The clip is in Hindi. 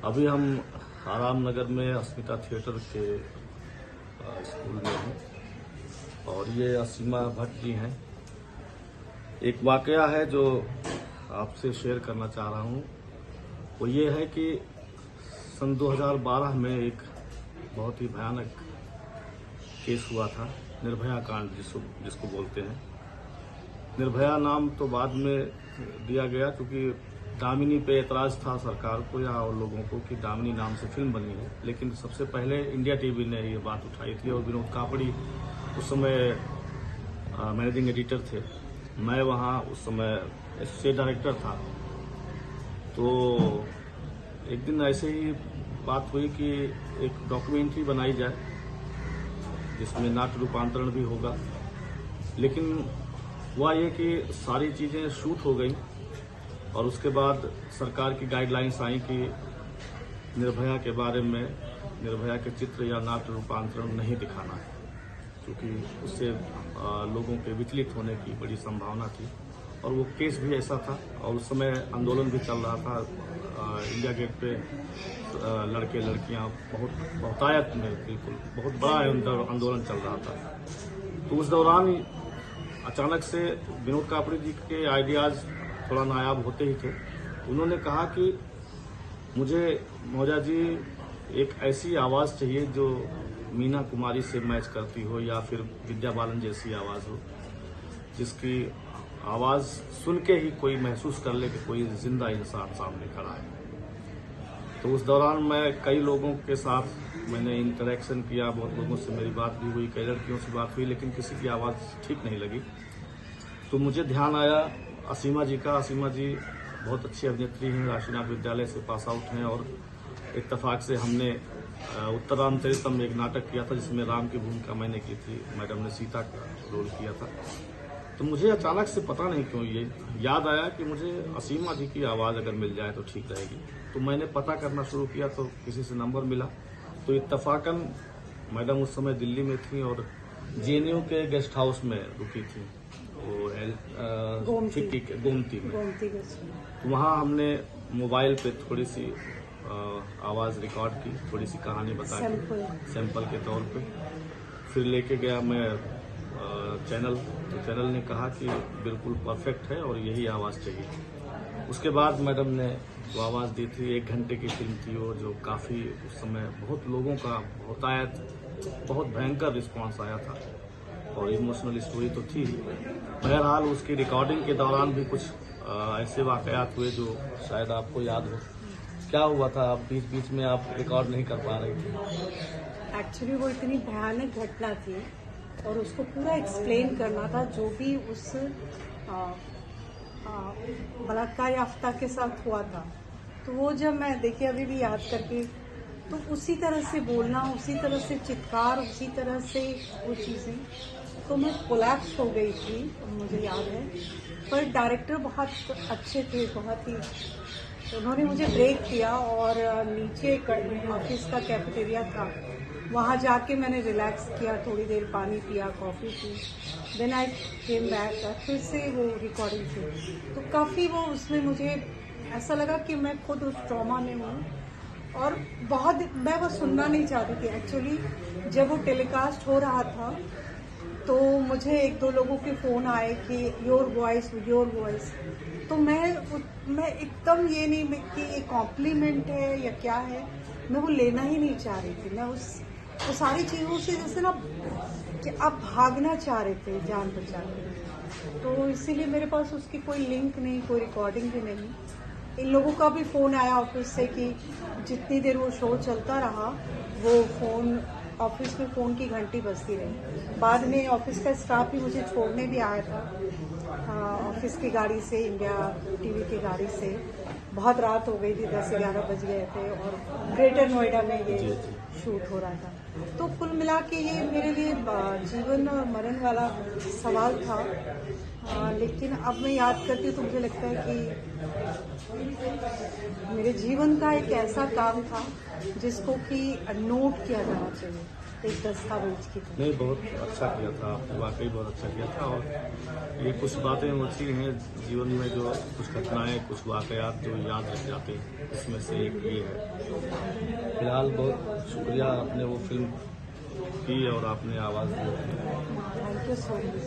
अभी हम आराम नगर में अस्मिता थिएटर के स्कूल में हैं और ये असीमा भट्ट जी हैं। एक वाकया है जो आपसे शेयर करना चाह रहा हूँ। वो ये है कि सन 2012 में एक बहुत ही भयानक केस हुआ था, निर्भया कांड जिसको बोलते हैं। निर्भया नाम तो बाद में दिया गया क्योंकि दामिनी पे एतराज था सरकार को या और लोगों को कि दामिनी नाम से फिल्म बनी है, लेकिन सबसे पहले इंडिया टीवी ने ये बात उठाई थी और विनोद कापड़ी उस समय मैनेजिंग एडिटर थे। मैं वहाँ उस समय एसोसिएट डायरेक्टर था। तो एक दिन ऐसे ही बात हुई कि एक डॉक्यूमेंट्री बनाई जाए जिसमें नाट्य रूपांतरण भी होगा, लेकिन हुआ ये कि सारी चीज़ें शूट हो गई और उसके बाद सरकार की गाइडलाइंस आई कि निर्भया के बारे में निर्भया के चित्र या नाट्य रूपांतरण नहीं दिखाना है, क्योंकि उससे लोगों के विचलित होने की बड़ी संभावना थी। और वो केस भी ऐसा था और उस समय आंदोलन भी चल रहा था। इंडिया गेट पे लड़के लड़कियां बहुतायत में बिल्कुल बहुत बड़ा आंदोलन चल रहा था। तो उस दौरान अचानक से विनोद कापड़ी जी के आइडियाज थोड़ा नायाब होते ही थे। उन्होंने कहा कि मुझे मौजा जी एक ऐसी आवाज़ चाहिए जो मीना कुमारी से मैच करती हो या फिर विद्या बालन जैसी आवाज़ हो, जिसकी आवाज़ सुन के ही कोई महसूस कर ले कि कोई जिंदा इंसान सामने खड़ा है। तो उस दौरान मैं कई लोगों के साथ मैंने इंटरेक्शन किया, बहुत लोगों से मेरी बात भी हुई, कई लड़कियों से बात हुई, लेकिन किसी की आवाज़ ठीक नहीं लगी। तो मुझे ध्यान आया असीमा जी का। असीमा जी बहुत अच्छी अभिनेत्री हैं, राष्ट्रीय विद्यालय से पास आउट हैं और इत्तेफाक से हमने उत्तरांचरितम एक नाटक किया था जिसमें राम की भूमिका मैंने की थी, मैडम ने सीता का रोल किया था। तो मुझे अचानक से पता नहीं क्यों ये याद आया कि मुझे असीमा जी की आवाज़ अगर मिल जाए तो ठीक रहेगी। तो मैंने पता करना शुरू किया तो किसी से नंबर मिला। तो इत्तेफाकन मैडम उस समय दिल्ली में थी और जेएनयू के गेस्ट हाउस में रुकी थी, वो गोमती में। तो वहाँ हमने मोबाइल पे थोड़ी सी आवाज़ रिकॉर्ड की, थोड़ी सी कहानी बता के सैंपल के तौर पे। फिर लेके गया मैं चैनल, तो चैनल ने कहा कि बिल्कुल परफेक्ट है और यही आवाज़ चाहिए। उसके बाद मैडम ने वो आवाज़ दी थी। 1 घंटे की फिल्म थी वो, जो काफ़ी उस समय बहुत लोगों का बहुत भयंकर रिस्पांस आया था और इमोशनल स्टोरी तो थी। बहरहाल उसकी रिकॉर्डिंग के दौरान भी कुछ ऐसे वाकयात हुए जो शायद आपको याद हो। क्या हुआ था? आप बीच बीच में आप रिकॉर्ड नहीं कर पा रही थी। एक्चुअली वो इतनी भयानक घटना थी और उसको पूरा एक्सप्लेन करना था जो भी उस बलात्कार याफ्ता के साथ हुआ था। तो वो जब मैं देखिए अभी भी याद करके, तो उसी तरह से बोलना, उसी तरह से चित्कार, उसी तरह से वो चीज़ें, तो मैं कोलैप्स हो गई थी, मुझे याद है। पर डायरेक्टर बहुत अच्छे थे, बहुत ही। उन्होंने मुझे ब्रेक दिया और नीचे ऑफिस का कैफेटेरिया था, वहाँ जाके मैंने रिलैक्स किया, थोड़ी देर पानी पिया, कॉफ़ी पी। देन आई केम बैक, फिर से वो रिकॉर्डिंग थी। तो काफ़ी वो उसमें मुझे ऐसा लगा कि मैं खुद उस ट्रॉमा में हूँ और बहुत मैं वो सुनना नहीं चाहती थी। एक्चुअली जब वो टेलीकास्ट हो रहा था तो मुझे 1-2 लोगों के फ़ोन आए कि योर वॉइस। तो मैं एकदम ये नहीं कि ये कॉम्प्लीमेंट है या क्या है, मैं वो लेना ही नहीं चाह रही थी। मैं वो सारी चीज़ों से जैसे ना कि आप भागना चाह रहे थे जान बचा के। तो इसीलिए मेरे पास उसकी कोई लिंक नहीं, कोई रिकॉर्डिंग भी नहीं। इन लोगों का भी फ़ोन आया ऑफिस से कि जितनी देर वो शो चलता रहा वो फ़ोन ऑफिस में फ़ोन की घंटी बजती रही। बाद में ऑफिस का स्टाफ भी मुझे छोड़ने भी आया था ऑफिस की गाड़ी से, इंडिया टीवी की गाड़ी से। बहुत रात हो गई थी, 10-11 बज गए थे और ग्रेटर नोएडा में ये शूट हो रहा था। तो कुल मिला के ये मेरे लिए जीवन और मरण वाला सवाल था। लेकिन अब मैं याद करती हूँ तो मुझे लगता है कि मेरे जीवन का एक ऐसा काम था जिसको कि नोट किया जाना चाहिए। एक दस्तावेज की तरह। नहीं, बहुत अच्छा किया था आपने, वाकई बहुत अच्छा किया था। और ये कुछ बातें होती हैं जीवन में, जो कुछ घटनाएं, कुछ वाकयात जो याद रख जाते हैं, इसमें से एक ये है। फिलहाल बहुत शुक्रिया, आपने वो फिल्म की और आपने आवाज़ दी। Thank you so much.